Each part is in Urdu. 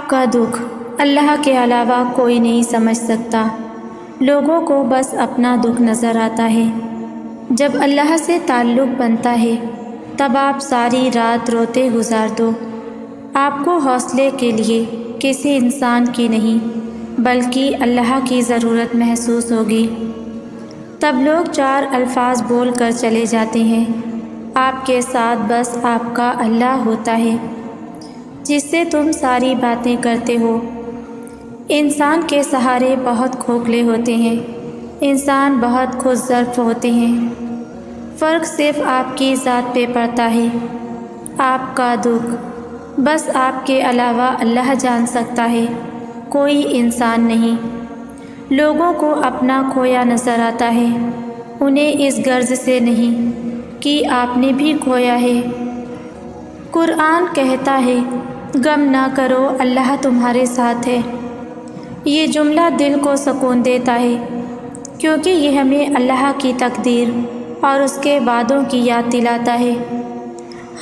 کا دکھ اللہ کے علاوہ کوئی نہیں سمجھ سکتا۔ لوگوں کو بس اپنا دکھ نظر آتا ہے۔ جب اللہ سے تعلق بنتا ہے تب آپ ساری رات روتے گزار دو، آپ کو حوصلے کے لیے کسی انسان کی نہیں بلکہ اللہ کی ضرورت محسوس ہوگی۔ تب لوگ 4 الفاظ بول کر چلے جاتے ہیں، آپ کے ساتھ بس آپ کا اللہ ہوتا ہے جس سے تم ساری باتیں کرتے ہو۔ انسان کے سہارے بہت کھوکھلے ہوتے ہیں، انسان بہت خوش ظرف ہوتے ہیں، فرق صرف آپ کی ذات پہ پڑتا ہے۔ آپ کا دکھ بس آپ کے علاوہ اللہ جان سکتا ہے، کوئی انسان نہیں۔ لوگوں کو اپنا کھویا نظر آتا ہے، انہیں اس غرض سے نہیں کہ آپ نے بھی کھویا ہے۔ قرآن کہتا ہے غم نہ کرو اللہ تمہارے ساتھ ہے۔ یہ جملہ دل کو سکون دیتا ہے کیونکہ یہ ہمیں اللہ کی تقدیر اور اس کے وعدوں کی یاد دلاتا ہے۔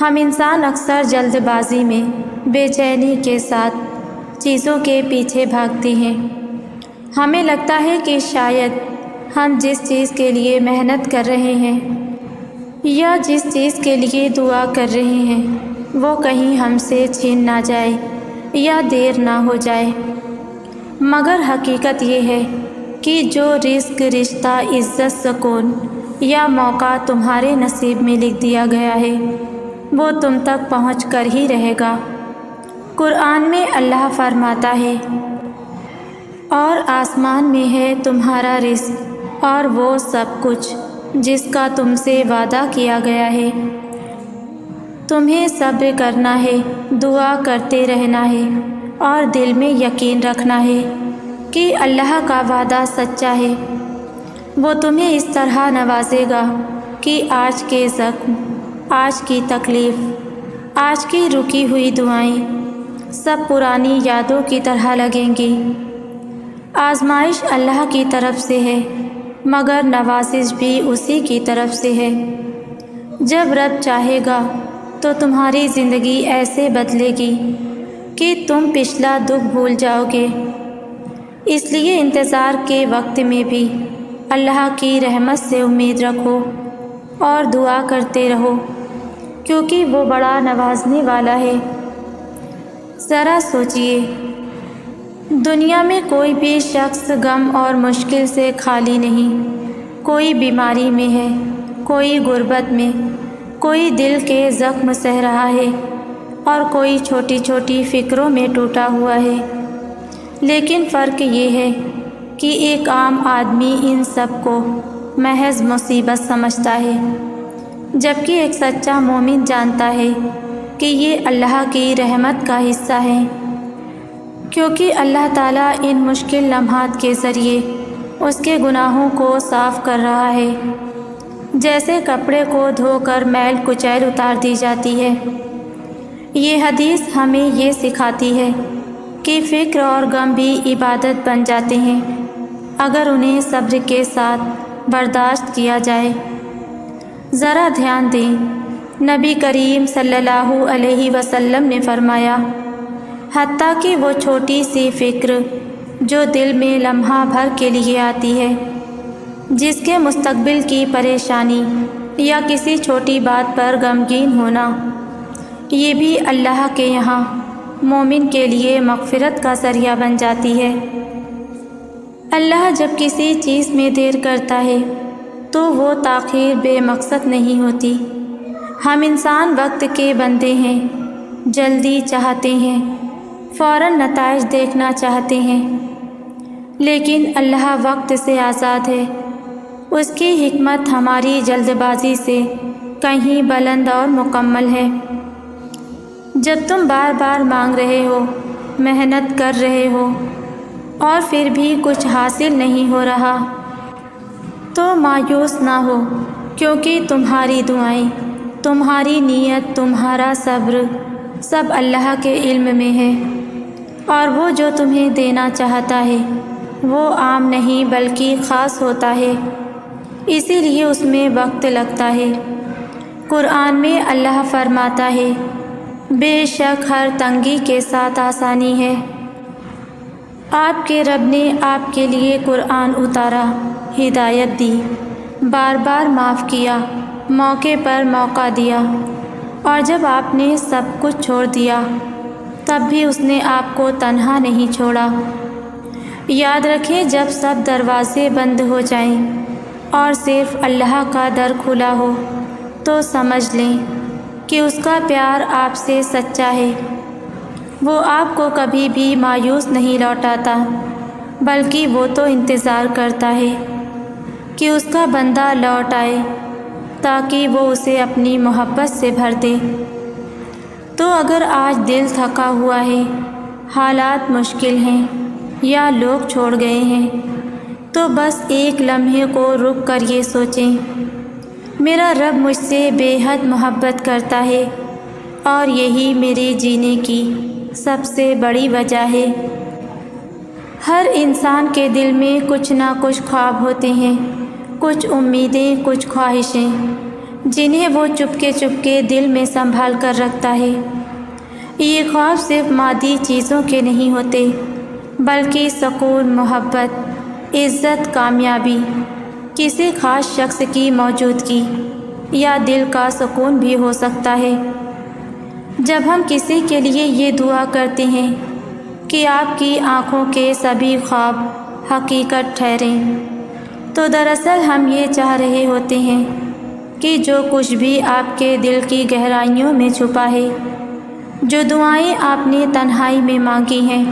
ہم انسان اکثر جلد بازی میں بے چینی کے ساتھ چیزوں کے پیچھے بھاگتے ہیں۔ ہمیں لگتا ہے کہ شاید ہم جس چیز کے لیے محنت کر رہے ہیں یا جس چیز کے لیے دعا کر رہے ہیں وہ کہیں ہم سے چھین نہ جائے یا دیر نہ ہو جائے، مگر حقیقت یہ ہے کہ جو رزق، رشتہ، عزت، سکون یا موقع تمہارے نصیب میں لکھ دیا گیا ہے وہ تم تک پہنچ کر ہی رہے گا۔ قرآن میں اللہ فرماتا ہے اور آسمان میں ہے تمہارا رزق اور وہ سب کچھ جس کا تم سے وعدہ کیا گیا ہے۔ تمہیں صبر کرنا ہے، دعا کرتے رہنا ہے اور دل میں یقین رکھنا ہے کہ اللہ کا وعدہ سچا ہے۔ وہ تمہیں اس طرح نوازے گا کہ آج کے زخم، آج کی تکلیف، آج کی رکی ہوئی دعائیں سب پرانی یادوں کی طرح لگیں گی۔ آزمائش اللہ کی طرف سے ہے مگر نوازش بھی اسی کی طرف سے ہے۔ جب رب چاہے گا تو تمہاری زندگی ایسے بدلے گی کہ تم پچھلا دکھ بھول جاؤ گے۔ اس لیے انتظار کے وقت میں بھی اللہ کی رحمت سے امید رکھو اور دعا کرتے رہو کیونکہ وہ بڑا نوازنے والا ہے۔ ذرا سوچئے، دنیا میں کوئی بھی شخص غم اور مشکل سے خالی نہیں۔ کوئی بیماری میں ہے، کوئی غربت میں، کوئی دل کے زخم سہ رہا ہے اور کوئی چھوٹی چھوٹی فکروں میں ٹوٹا ہوا ہے۔ لیکن فرق یہ ہے کہ ایک عام آدمی ان سب کو محض مصیبت سمجھتا ہے جبکہ ایک سچا مومن جانتا ہے کہ یہ اللہ کی رحمت کا حصہ ہے، کیونکہ اللہ تعالیٰ ان مشکل لمحات کے ذریعے اس کے گناہوں کو صاف کر رہا ہے، جیسے کپڑے کو دھو کر میل کچیل اتار دی جاتی ہے۔ یہ حدیث ہمیں یہ سکھاتی ہے کہ فکر اور غم بھی عبادت بن جاتے ہیں اگر انہیں صبر کے ساتھ برداشت کیا جائے۔ ذرا دھیان دیں، نبی کریم صلی اللہ علیہ وسلم نے فرمایا، حتیٰ کہ وہ چھوٹی سی فکر جو دل میں لمحہ بھر کے لیے آتی ہے، جس کے مستقبل کی پریشانی یا کسی چھوٹی بات پر غمگین ہونا، یہ بھی اللہ کے یہاں مومن کے لیے مغفرت کا ذریعہ بن جاتی ہے۔ اللہ جب کسی چیز میں دیر کرتا ہے تو وہ تاخیر بے مقصد نہیں ہوتی۔ ہم انسان وقت کے بندے ہیں، جلدی چاہتے ہیں، فوراً نتائج دیکھنا چاہتے ہیں، لیکن اللہ وقت سے آزاد ہے۔ اس کی حکمت ہماری جلد بازی سے کہیں بلند اور مکمل ہے۔ جب تم بار بار مانگ رہے ہو، محنت کر رہے ہو اور پھر بھی کچھ حاصل نہیں ہو رہا تو مایوس نہ ہو، کیونکہ تمہاری دعائیں، تمہاری نیت، تمہارا صبر سب اللہ کے علم میں ہے، اور وہ جو تمہیں دینا چاہتا ہے وہ عام نہیں بلکہ خاص ہوتا ہے، اسی لیے اس میں وقت لگتا ہے۔ قرآن میں اللہ فرماتا ہے، بے شک ہر تنگی کے ساتھ آسانی ہے آپ کے رب نے آپ کے لیے قرآن اتارا، ہدایت دی، بار بار معاف کیا، موقع پر موقع دیا، اور جب آپ نے سب کچھ چھوڑ دیا تب بھی اس نے آپ کو تنہا نہیں چھوڑا۔ یاد رکھیں، جب سب دروازے بند ہو جائیں اور صرف اللہ کا در کھلا ہو تو سمجھ لیں کہ اس کا پیار آپ سے سچا ہے۔ وہ آپ کو کبھی بھی مایوس نہیں لوٹاتا، بلکہ وہ تو انتظار کرتا ہے کہ اس کا بندہ لوٹ آئے تاکہ وہ اسے اپنی محبت سے بھر دے۔ تو اگر آج دل تھکا ہوا ہے، حالات مشکل ہیں یا لوگ چھوڑ گئے ہیں، تو بس ایک لمحے کو رک کر یہ سوچیں، میرا رب مجھ سے بے حد محبت کرتا ہے اور یہی میرے جینے کی سب سے بڑی وجہ ہے۔ ہر انسان کے دل میں کچھ نہ کچھ خواب ہوتے ہیں، کچھ امیدیں، کچھ خواہشیں، جنہیں وہ چپکے دل میں سنبھال کر رکھتا ہے۔ یہ خواب صرف مادی چیزوں کے نہیں ہوتے، بلکہ سکون، محبت، عزت، کامیابی، کسی خاص شخص کی موجودگی یا دل کا سکون بھی ہو سکتا ہے۔ جب ہم کسی کے لیے یہ دعا کرتے ہیں کہ آپ کی آنکھوں کے سبھی خواب حقیقت ٹھہریں، تو دراصل ہم یہ چاہ رہے ہوتے ہیں کہ جو کچھ بھی آپ کے دل کی گہرائیوں میں چھپا ہے، جو دعائیں آپ نے تنہائی میں مانگی ہیں،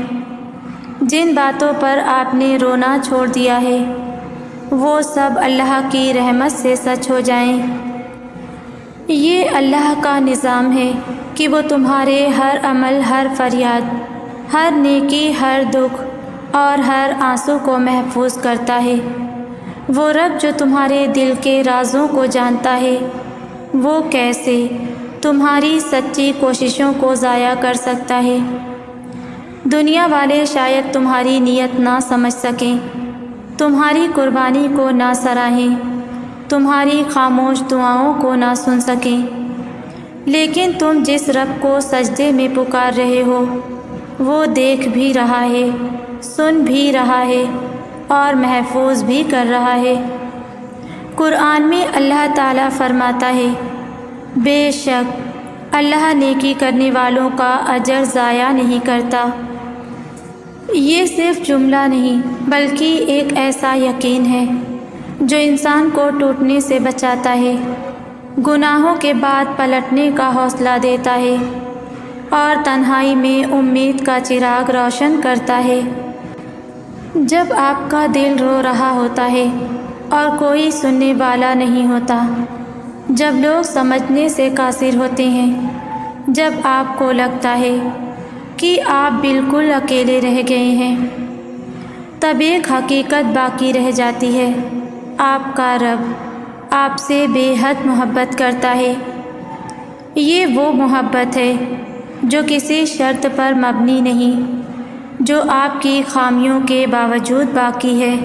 جن باتوں پر آپ نے رونا چھوڑ دیا ہے، وہ سب اللہ کی رحمت سے سچ ہو جائیں۔ یہ اللہ کا نظام ہے کہ وہ تمہارے ہر عمل، ہر فریاد، ہر نیکی، ہر دکھ اور ہر آنسو کو محفوظ کرتا ہے۔ وہ رب جو تمہارے دل کے رازوں کو جانتا ہے، وہ کیسے تمہاری سچی کوششوں کو ضائع کر سکتا ہے؟ دنیا والے شاید تمہاری نیت نہ سمجھ سکیں، تمہاری قربانی کو نہ سراہیں، تمہاری خاموش دعاؤں کو نہ سن سکیں، لیکن تم جس رب کو سجدے میں پکار رہے ہو، وہ دیکھ بھی رہا ہے، سن بھی رہا ہے اور محفوظ بھی کر رہا ہے۔ قرآن میں اللہ تعالیٰ فرماتا ہے، بے شک اللہ نیکی کرنے والوں کا اجر ضائع نہیں کرتا۔ یہ صرف جملہ نہیں، بلکہ ایک ایسا یقین ہے جو انسان کو ٹوٹنے سے بچاتا ہے، گناہوں کے بعد پلٹنے کا حوصلہ دیتا ہے اور تنہائی میں امید کا چراغ روشن کرتا ہے۔ جب آپ کا دل رو رہا ہوتا ہے اور کوئی سننے والا نہیں ہوتا، جب لوگ سمجھنے سے قاصر ہوتے ہیں، جب آپ کو لگتا ہے کہ آپ بالکل اکیلے رہ گئے ہیں، تب ایک حقیقت باقی رہ جاتی ہے، آپ کا رب آپ سے بے حد محبت کرتا ہے۔ یہ وہ محبت ہے جو کسی شرط پر مبنی نہیں، جو آپ کی خامیوں کے باوجود باقی ہے۔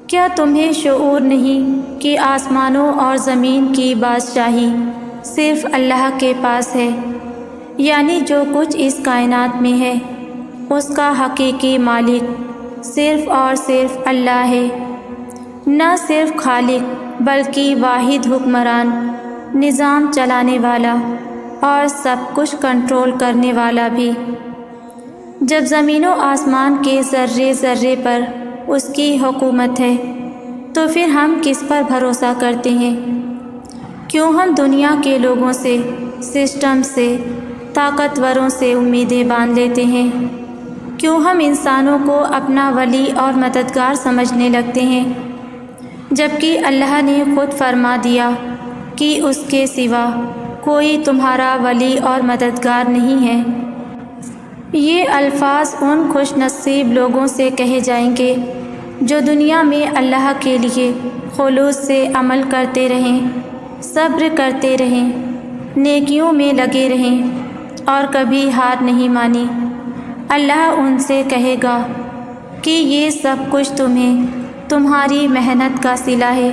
کیا تمہیں شعور نہیں کہ آسمانوں اور زمین کی بادشاہی صرف اللہ کے پاس ہے؟ یعنی جو کچھ اس کائنات میں ہے، اس کا حقیقی مالک صرف اور صرف اللہ ہے۔ نہ صرف خالق، بلکہ واحد حکمران، نظام چلانے والا اور سب کچھ کنٹرول کرنے والا بھی۔ جب زمین و آسمان کے ذرے ذرے پر اس کی حکومت ہے، تو پھر ہم کس پر بھروسہ کرتے ہیں؟ کیوں ہم دنیا کے لوگوں سے، سسٹم سے، طاقتوروں سے امیدیں باندھ لیتے ہیں؟ کیوں ہم انسانوں کو اپنا ولی اور مددگار سمجھنے لگتے ہیں، جبکہ اللہ نے خود فرما دیا کہ اس کے سوا کوئی تمہارا ولی اور مددگار نہیں ہے؟ یہ الفاظ ان خوش نصیب لوگوں سے کہے جائیں گے جو دنیا میں اللہ کے لیے خلوص سے عمل کرتے رہیں، صبر کرتے رہیں، نیکیوں میں لگے رہیں اور کبھی ہار نہیں مانی۔ اللہ ان سے کہے گا کہ یہ سب کچھ تمہیں تمہاری محنت کا صلہ ہے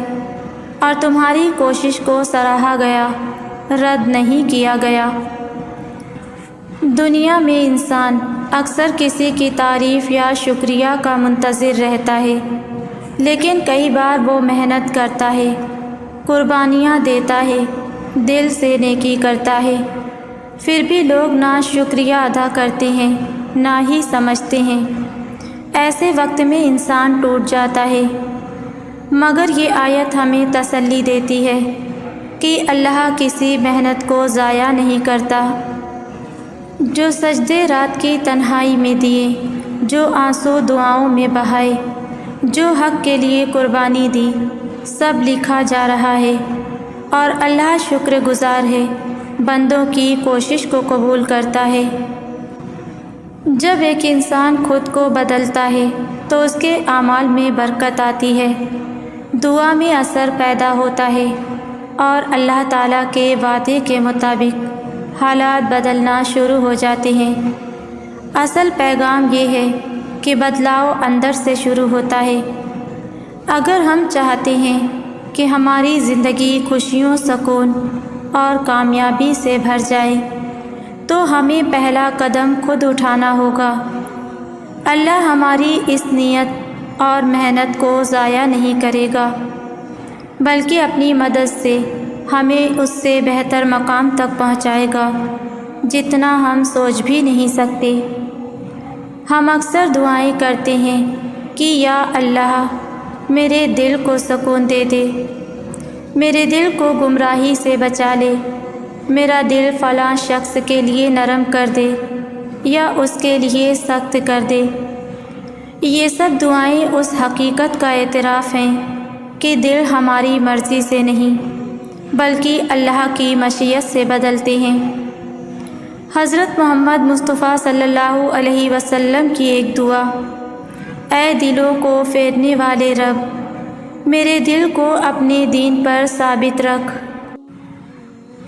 اور تمہاری کوشش کو سراہا گیا، رد نہیں کیا گیا۔ دنیا میں انسان اکثر کسی کی تعریف یا شکریہ کا منتظر رہتا ہے، لیکن کئی بار وہ محنت کرتا ہے، قربانیاں دیتا ہے، دل سے نیکی کرتا ہے، پھر بھی لوگ نہ شکریہ ادا کرتے ہیں نہ ہی سمجھتے ہیں۔ ایسے وقت میں انسان ٹوٹ جاتا ہے، مگر یہ آیت ہمیں تسلی دیتی ہے کہ اللہ کسی محنت کو ضائع نہیں کرتا۔ جو سجدے رات کی تنہائی میں دیے، جو آنسو دعاؤں میں بہائے، جو حق کے لیے قربانی دی، سب لکھا جا رہا ہے، اور اللہ شکر گزار ہے، بندوں کی کوشش کو قبول کرتا ہے۔ جب ایک انسان خود کو بدلتا ہے تو اس کے اعمال میں برکت آتی ہے، دعا میں اثر پیدا ہوتا ہے، اور اللہ تعالیٰ کے وعدے کے مطابق حالات بدلنا شروع ہو جاتے ہیں۔ اصل پیغام یہ ہے کہ بدلاؤ اندر سے شروع ہوتا ہے۔ اگر ہم چاہتے ہیں کہ ہماری زندگی خوشیوں، سکون اور کامیابی سے بھر جائے تو ہمیں پہلا قدم خود اٹھانا ہوگا۔ اللہ ہماری اس نیت اور محنت کو ضائع نہیں کرے گا، بلکہ اپنی مدد سے ہمیں اس سے بہتر مقام تک پہنچائے گا جتنا ہم سوچ بھی نہیں سکتے۔ ہم اکثر دعائیں کرتے ہیں کہ یا اللہ میرے دل کو سکون دے دے، میرے دل کو گمراہی سے بچا لے، میرا دل فلاں شخص کے لیے نرم کر دے یا اس کے لیے سخت کر دے۔ یہ سب دعائیں اس حقیقت کا اعتراف ہیں کہ دل ہماری مرضی سے نہیں بلکہ اللہ کی مشیت سے بدلتے ہیں۔ حضرت محمد مصطفیٰ صلی اللہ علیہ وسلم کی ایک دعا: اے دلوں کو پھیرنے والے رب، میرے دل کو اپنے دین پر ثابت رکھ۔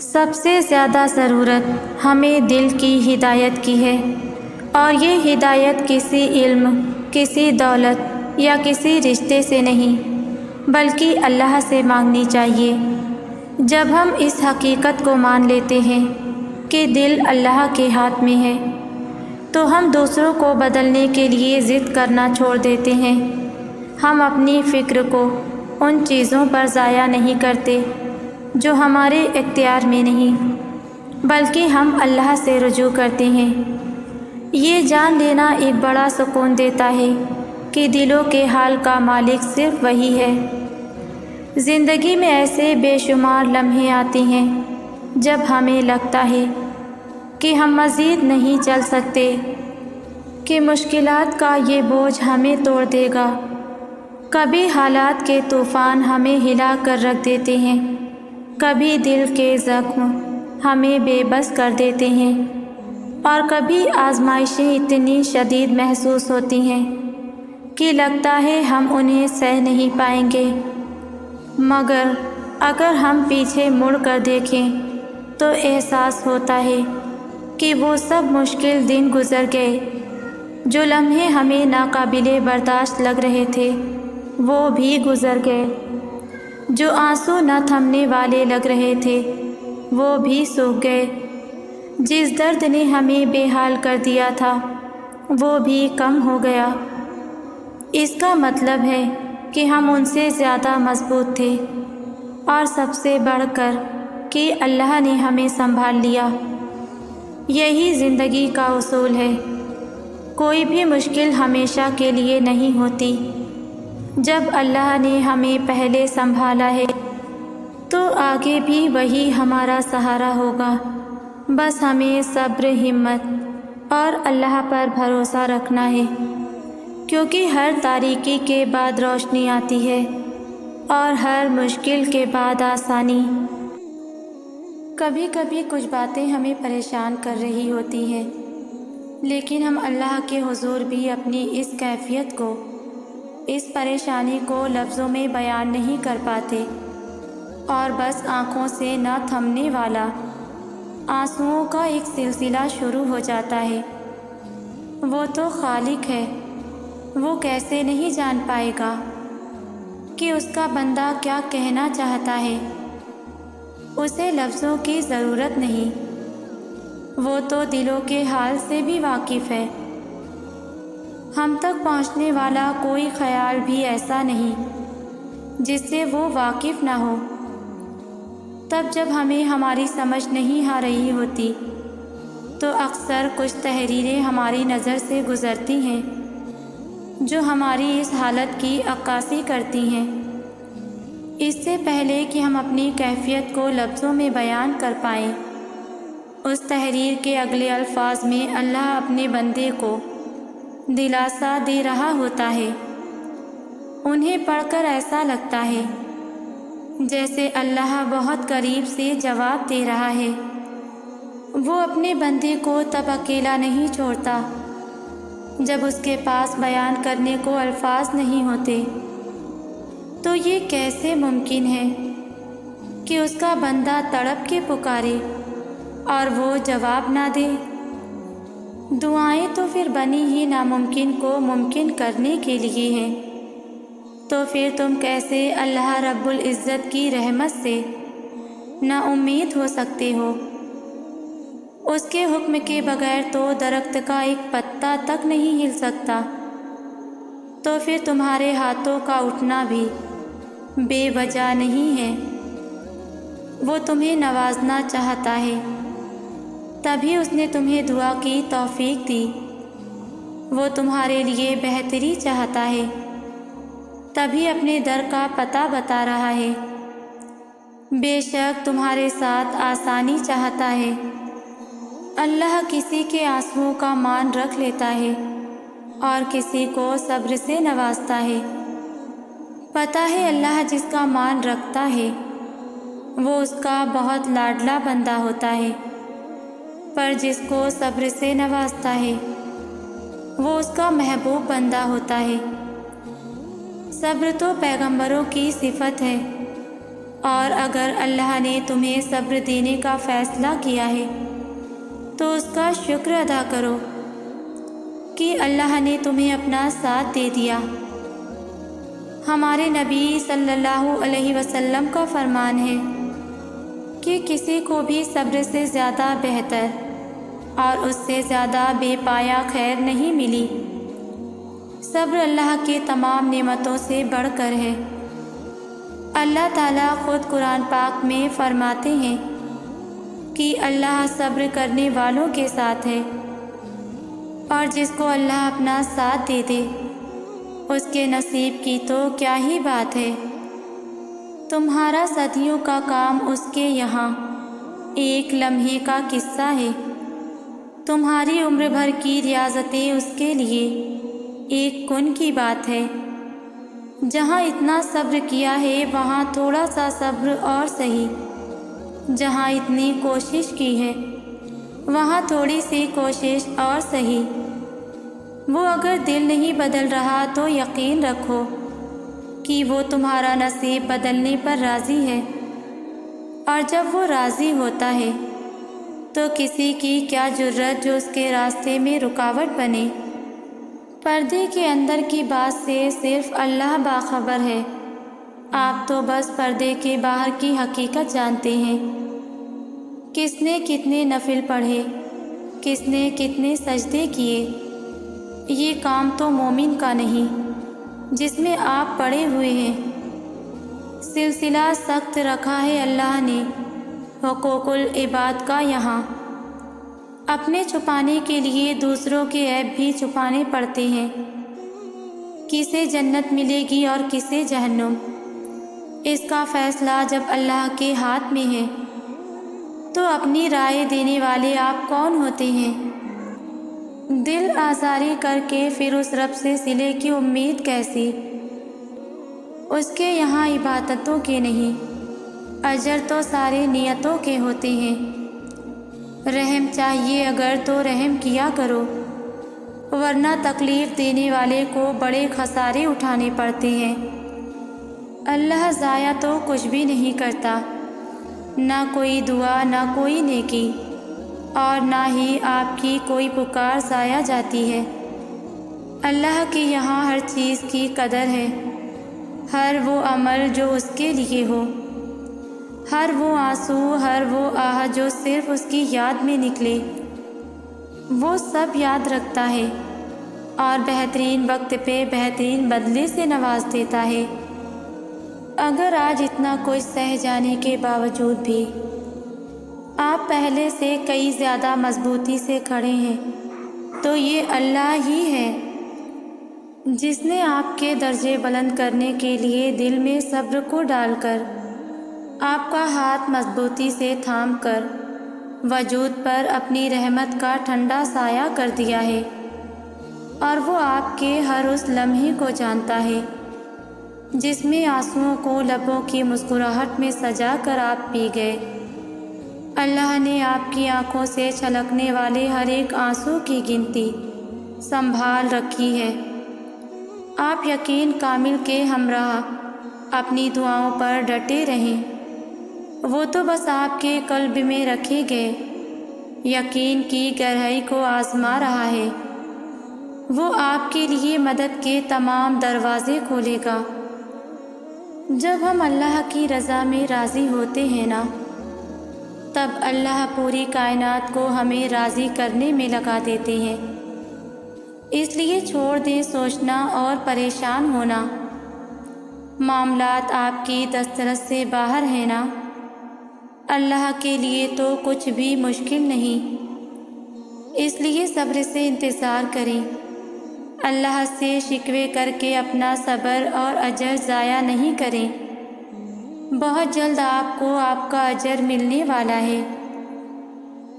سب سے زیادہ ضرورت ہمیں دل کی ہدایت کی ہے، اور یہ ہدایت کسی علم، کسی دولت یا کسی رشتے سے نہیں بلکہ اللہ سے مانگنی چاہیے۔ جب ہم اس حقیقت کو مان لیتے ہیں کہ دل اللہ کے ہاتھ میں ہے تو ہم دوسروں کو بدلنے کے لیے ضد کرنا چھوڑ دیتے ہیں۔ ہم اپنی فکر کو ان چیزوں پر ضائع نہیں کرتے جو ہمارے اختیار میں نہیں، بلکہ ہم اللہ سے رجوع کرتے ہیں۔ یہ جان لینا ایک بڑا سکون دیتا ہے کہ دلوں کے حال کا مالک صرف وہی ہے۔ زندگی میں ایسے بے شمار لمحے آتے ہیں جب ہمیں لگتا ہے کہ ہم مزید نہیں چل سکتے، کہ مشکلات کا یہ بوجھ ہمیں توڑ دے گا۔ کبھی حالات کے طوفان ہمیں ہلا کر رکھ دیتے ہیں، کبھی دل کے زخم ہمیں بے بس کر دیتے ہیں، اور کبھی آزمائشیں اتنی شدید محسوس ہوتی ہیں کہ لگتا ہے ہم انہیں سہ نہیں پائیں گے۔ مگر اگر ہم پیچھے مڑ کر دیکھیں تو احساس ہوتا ہے کہ وہ سب مشکل دن گزر گئے، جو لمحے ہمیں ناقابل برداشت لگ رہے تھے وہ بھی گزر گئے، جو آنسو نہ تھمنے والے لگ رہے تھے وہ بھی سوکھ گئے، جس درد نے ہمیں بے حال کر دیا تھا وہ بھی کم ہو گیا۔ اس کا مطلب ہے کہ ہم ان سے زیادہ مضبوط تھے، اور سب سے بڑھ کر کہ اللہ نے ہمیں سنبھال لیا۔ یہی زندگی کا اصول ہے، کوئی بھی مشکل ہمیشہ کے لیے نہیں ہوتی۔ جب اللہ نے ہمیں پہلے سنبھالا ہے تو آگے بھی وہی ہمارا سہارا ہوگا۔ بس ہمیں صبر، ہمت اور اللہ پر بھروسہ رکھنا ہے، کیونکہ ہر تاریکی کے بعد روشنی آتی ہے، اور ہر مشکل کے بعد آسانی۔ کبھی کبھی کچھ باتیں ہمیں پریشان کر رہی ہوتی ہیں، لیکن ہم اللہ کے حضور بھی اپنی اس کیفیت کو، اس پریشانی کو لفظوں میں بیان نہیں کر پاتے، اور بس آنکھوں سے نہ تھمنے والا آنسوؤں کا ایک سلسلہ شروع ہو جاتا ہے۔ وہ تو خالق ہے، وہ کیسے نہیں جان پائے گا کہ اس کا بندہ کیا کہنا چاہتا ہے؟ اسے لفظوں کی ضرورت نہیں، وہ تو دلوں کے حال سے بھی واقف ہے۔ ہم تک پہنچنے والا کوئی خیال بھی ایسا نہیں جس سے وہ واقف نہ ہو۔ تب جب ہمیں ہماری سمجھ نہیں آ رہی ہوتی تو اکثر کچھ تحریریں ہماری نظر سے گزرتی ہیں جو ہماری اس حالت کی عکاسی کرتی ہیں۔ اس سے پہلے کہ ہم اپنی کیفیت کو لفظوں میں بیان کر پائیں، اس تحریر کے اگلے الفاظ میں اللہ اپنے بندے کو دلاسا دے رہا ہوتا ہے۔ انہیں پڑھ کر ایسا لگتا ہے جیسے اللہ بہت قریب سے جواب دے رہا ہے۔ وہ اپنے بندے کو تب اکیلا نہیں چھوڑتا جب اس کے پاس بیان کرنے کو الفاظ نہیں ہوتے۔ تو یہ کیسے ممکن ہے کہ اس کا بندہ تڑپ کے پکارے اور وہ جواب نہ دے؟ دعائیں تو پھر بنی ہی ناممکن کو ممکن کرنے کے لیے ہیں، تو پھر تم کیسے اللہ رب العزت کی رحمت سے نا امید ہو سکتے ہو؟ اس کے حکم کے بغیر تو درخت کا ایک پتا تک نہیں ہل سکتا، تو پھر تمہارے ہاتھوں کا اٹھنا بھی بے وجہ نہیں ہے۔ وہ تمہیں نوازنا چاہتا ہے، تبھی اس نے تمہیں دعا کی توفیق دی۔ وہ تمہارے لیے بہتری چاہتا ہے، تبھی اپنے در کا پتہ بتا رہا ہے۔ بے شک تمہارے ساتھ آسانی چاہتا ہے۔ اللہ کسی کے آنسوؤں کا مان رکھ لیتا ہے اور کسی کو صبر سے نوازتا ہے۔ پتہ ہے اللہ جس کا مان رکھتا ہے وہ اس کا بہت لاڈلا بندہ ہوتا ہے، پر جس کو صبر سے نوازتا ہے وہ اس کا محبوب بندہ ہوتا ہے۔ صبر تو پیغمبروں کی صفت ہے، اور اگر اللہ نے تمہیں صبر دینے کا فیصلہ کیا ہے تو اس کا شکر ادا کرو کہ اللہ نے تمہیں اپنا ساتھ دے دیا۔ ہمارے نبی صلی اللہ علیہ وسلم کا فرمان ہے کہ کسی کو بھی صبر سے زیادہ بہتر اور اس سے زیادہ بے پایا خیر نہیں ملی۔ صبر اللہ کے تمام نعمتوں سے بڑھ کر ہے۔ اللہ تعالیٰ خود قرآن پاک میں فرماتے ہیں کہ اللہ صبر کرنے والوں کے ساتھ ہے، اور جس کو اللہ اپنا ساتھ دے دے اس کے نصیب کی تو کیا ہی بات ہے۔ تمہارا صدیوں کا کام اس کے یہاں ایک لمحے کا قصہ ہے، تمہاری عمر بھر کی ریاضتیں اس کے لیے ایک کن کی بات ہے۔ جہاں اتنا صبر کیا ہے وہاں تھوڑا سا صبر اور سہی، جہاں اتنی کوشش کی ہے وہاں تھوڑی سی کوشش اور سہی۔ وہ اگر دل نہیں بدل رہا تو یقین رکھو کہ وہ تمہارا نصیب بدلنے پر راضی ہے، اور جب وہ راضی ہوتا ہے تو کسی کی کیا جرت جو اس کے راستے میں رکاوٹ بنے۔ پردے کے اندر کی بات سے صرف اللہ باخبر ہے، آپ تو بس پردے کے باہر کی حقیقت جانتے ہیں۔ کس نے کتنے نفل پڑھے، کس نے کتنے سجدے کیے، یہ کام تو مومن کا نہیں جس میں آپ پڑے ہوئے ہیں۔ سلسلہ سخت رکھا ہے اللہ نے حقوق العباد کا یہاں، اپنے چھپانے کے لیے دوسروں کے عیب بھی چھپانے پڑتے ہیں۔ کسے جنت ملے گی اور کسے جہنم، اس کا فیصلہ جب اللہ کے ہاتھ میں ہے تو اپنی رائے دینے والے آپ کون ہوتے ہیں؟ دل آزاری کر کے پھر اس رب سے صلے کی امید کیسی؟ اس کے یہاں عبادتوں کے نہیں، اجر تو سارے نیتوں کے ہوتے ہیں۔ رحم چاہیے اگر تو رحم کیا کرو، ورنہ تکلیف دینے والے کو بڑے خسارے اٹھانے پڑتے ہیں۔ اللہ ضائع تو کچھ بھی نہیں کرتا، نہ کوئی دعا نہ کوئی نیکی، اور نہ ہی آپ کی کوئی پکار ضائع جاتی ہے۔ اللہ کے یہاں ہر چیز کی قدر ہے، ہر وہ عمل جو اس کے لیے ہو، ہر وہ آنسو، ہر وہ آہ جو صرف اس کی یاد میں نکلے، وہ سب یاد رکھتا ہے۔ اور بہترین وقت پہ بہترین بدلے سے نواز دیتا ہے۔ اگر آج اتنا کچھ سہ جانے کے باوجود بھی آپ پہلے سے کئی زیادہ مضبوطی سے کھڑے ہیں تو یہ اللہ ہی ہے جس نے آپ کے درجے بلند کرنے کے لیے دل میں صبر کو ڈال کر آپ کا ہاتھ مضبوطی سے تھام کر وجود پر اپنی رحمت کا ٹھنڈا سایہ کر دیا ہے، اور وہ آپ کے ہر اس لمحے کو جانتا ہے جس میں آنسوؤں کو لبوں کی مسکراہٹ میں سجا کر آپ پی گئے۔ اللہ نے آپ کی آنکھوں سے چھلکنے والے ہر ایک آنسو کی گنتی سنبھال رکھی ہے۔ آپ یقین کامل کے ہمراہ اپنی دعاؤں پر ڈٹے رہیں، وہ تو بس آپ کے قلب میں رکھے گئے یقین کی گہرائی کو آزما رہا ہے۔ وہ آپ کے لیے مدد کے تمام دروازے کھولے گا۔ جب ہم اللہ کی رضا میں راضی ہوتے ہیں نا، تب اللہ پوری کائنات کو ہمیں راضی کرنے میں لگا دیتے ہیں۔ اس لیے چھوڑ دیں سوچنا اور پریشان ہونا، معاملات آپ کی دسترس سے باہر ہیں نا۔ اللہ کے لیے تو کچھ بھی مشکل نہیں، اس لیے صبر سے انتظار کریں۔ اللہ سے شکوے کر کے اپنا صبر اور اجر ضائع نہیں کریں، بہت جلد آپ کو آپ کا اجر ملنے والا ہے۔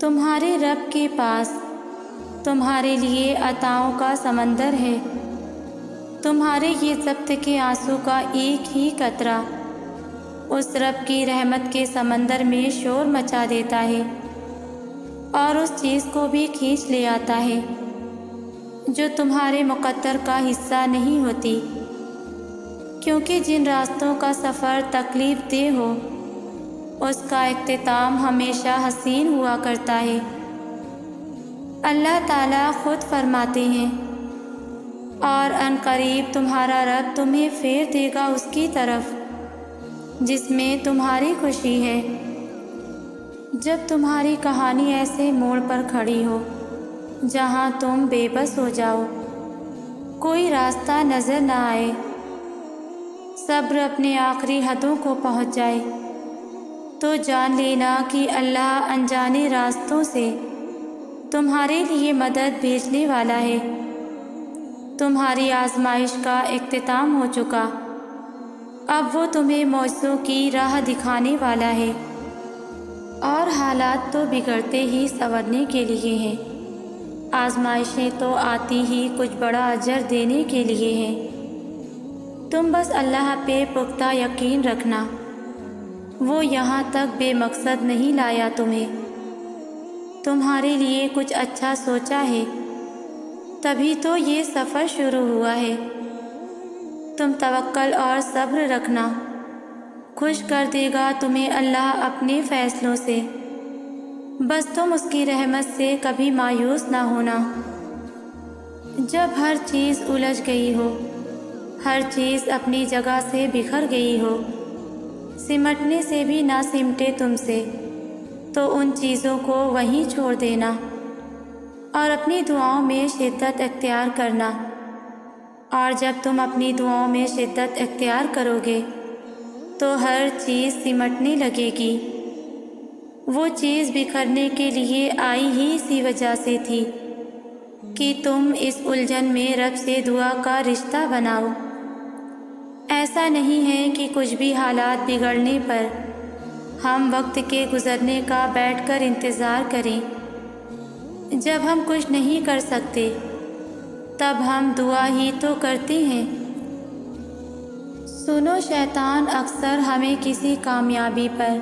تمہارے رب کے پاس تمہارے لیے عطاؤں کا سمندر ہے۔ تمہارے یہ ضبط کے آنسو کا ایک ہی قطرہ اس رب کی رحمت کے سمندر میں شور مچا دیتا ہے اور اس چیز کو بھی کھینچ لے آتا ہے جو تمہارے مقدر کا حصہ نہیں ہوتی، کیونکہ جن راستوں کا سفر تکلیف دہ ہو اس کا اختتام ہمیشہ حسین ہوا کرتا ہے۔ اللہ تعالیٰ خود فرماتے ہیں، اور عنقریب تمہارا رب تمہیں پھیر دے گا اس کی طرف جس میں تمہاری خوشی ہے۔ جب تمہاری کہانی ایسے موڑ پر کھڑی ہو جہاں تم بے بس ہو جاؤ، کوئی راستہ نظر نہ آئے، صبر اپنے آخری حدوں کو پہنچ جائے، تو جان لینا کہ اللہ انجانے راستوں سے تمہارے لیے مدد بھیجنے والا ہے۔ تمہاری آزمائش کا اختتام ہو چکا، اب وہ تمہیں معجزوں کی راہ دکھانے والا ہے، اور حالات تو بگڑتے ہی سنورنے کے لیے ہیں، آزمائشیں تو آتی ہی کچھ بڑا اجر دینے کے لیے ہیں۔ تم بس اللہ پہ پختہ یقین رکھنا، وہ یہاں تک بے مقصد نہیں لایا تمہیں، تمہارے لیے کچھ اچھا سوچا ہے، تبھی تو یہ سفر شروع ہوا ہے۔ تم توکل اور صبر رکھنا، خوش کر دے گا تمہیں اللہ اپنے فیصلوں سے، بس تم اس کی رحمت سے کبھی مایوس نہ ہونا۔ جب ہر چیز الجھ گئی ہو، ہر چیز اپنی جگہ سے بکھر گئی ہو، سمٹنے سے بھی نہ سمٹے تم سے، تو ان چیزوں کو وہیں چھوڑ دینا اور اپنی دعاؤں میں شدت اختیار کرنا۔ اور جب تم اپنی دعاؤں میں شدت اختیار کرو گے تو ہر چیز سمٹنے لگے گی۔ وہ چیز بکھرنے کے لیے آئی ہی اسی وجہ سے تھی کہ تم اس الجھن میں رب سے دعا کا رشتہ بناؤ۔ ایسا نہیں ہے کہ کچھ بھی حالات بگڑنے پر ہم وقت کے گزرنے کا بیٹھ کر انتظار کریں۔ جب ہم کچھ نہیں کر سکتے تب ہم دعا ہی تو کرتے ہیں۔ سنو، شیطان اکثر ہمیں کسی کامیابی پر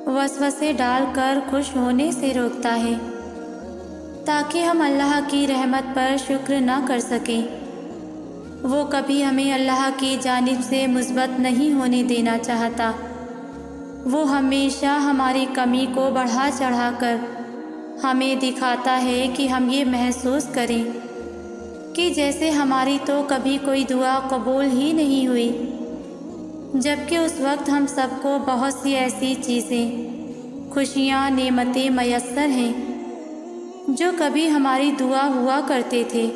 وسوسے ڈال کر خوش ہونے سے روکتا ہے تاکہ ہم اللہ کی رحمت پر شکر نہ کر سکیں۔ وہ کبھی ہمیں اللہ کی جانب سے مثبت نہیں ہونے دینا چاہتا، وہ ہمیشہ ہماری کمی کو بڑھا چڑھا کر ہمیں دکھاتا ہے کہ ہم یہ محسوس کریں کہ جیسے ہماری تو کبھی کوئی دعا قبول ہی نہیں ہوئی، جبکہ اس وقت ہم سب کو بہت سی ایسی چیزیں، خوشیاں، نعمتیں میسر ہیں جو کبھی ہماری دعا ہوا کرتے تھے،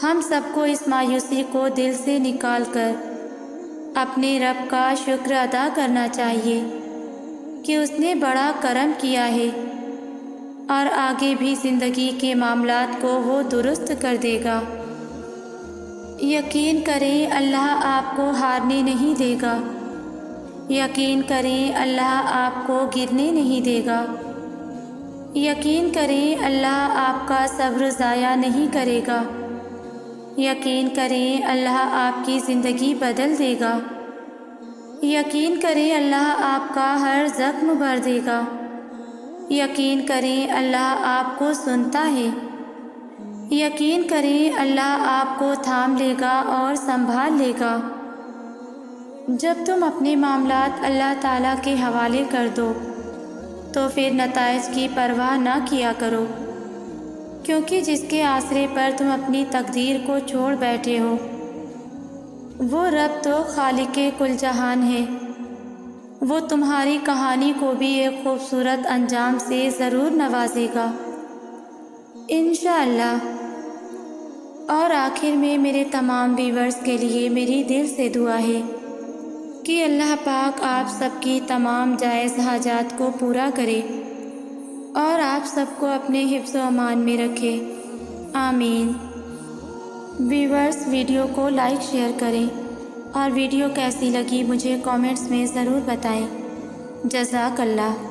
ہم سب کو اس مایوسی کو دل سے نکال کر اپنے رب کا شکر ادا کرنا چاہیے کہ اس نے بڑا کرم کیا ہے اور آگے بھی زندگی کے معاملات کو وہ درست کر دے گا۔ یقین کریں اللہ آپ کو ہارنے نہیں دے گا، یقین کریں اللہ آپ کو گرنے نہیں دے گا، یقین کریں اللہ آپ کا صبر ضائع نہیں کرے گا، یقین کریں اللہ آپ کی زندگی بدل دے گا، یقین کریں اللہ آپ کا ہر زخم بھر دے گا، یقین کریں اللہ آپ کو سنتا ہے، یقین کریں اللہ آپ کو تھام لے گا اور سنبھال لے گا۔ جب تم اپنے معاملات اللہ تعالیٰ کے حوالے کر دو تو پھر نتائج کی پرواہ نہ کیا کرو، کیونکہ جس کے آسرے پر تم اپنی تقدیر کو چھوڑ بیٹھے ہو وہ رب تو خالق کل جہان ہے، وہ تمہاری کہانی کو بھی ایک خوبصورت انجام سے ضرور نوازے گا انشاءاللہ۔ اور آخر میں میرے تمام ویورز کے لیے میری دل سے دعا ہے کہ اللہ پاک آپ سب کی تمام جائز حاجات کو پورا کرے اور آپ سب کو اپنے حفظ و امان میں رکھے، آمین۔ ویورز ویڈیو کو لائک شیئر کریں اور ویڈیو کیسی لگی مجھے کامنٹس میں ضرور بتائیں۔ جزاک اللہ۔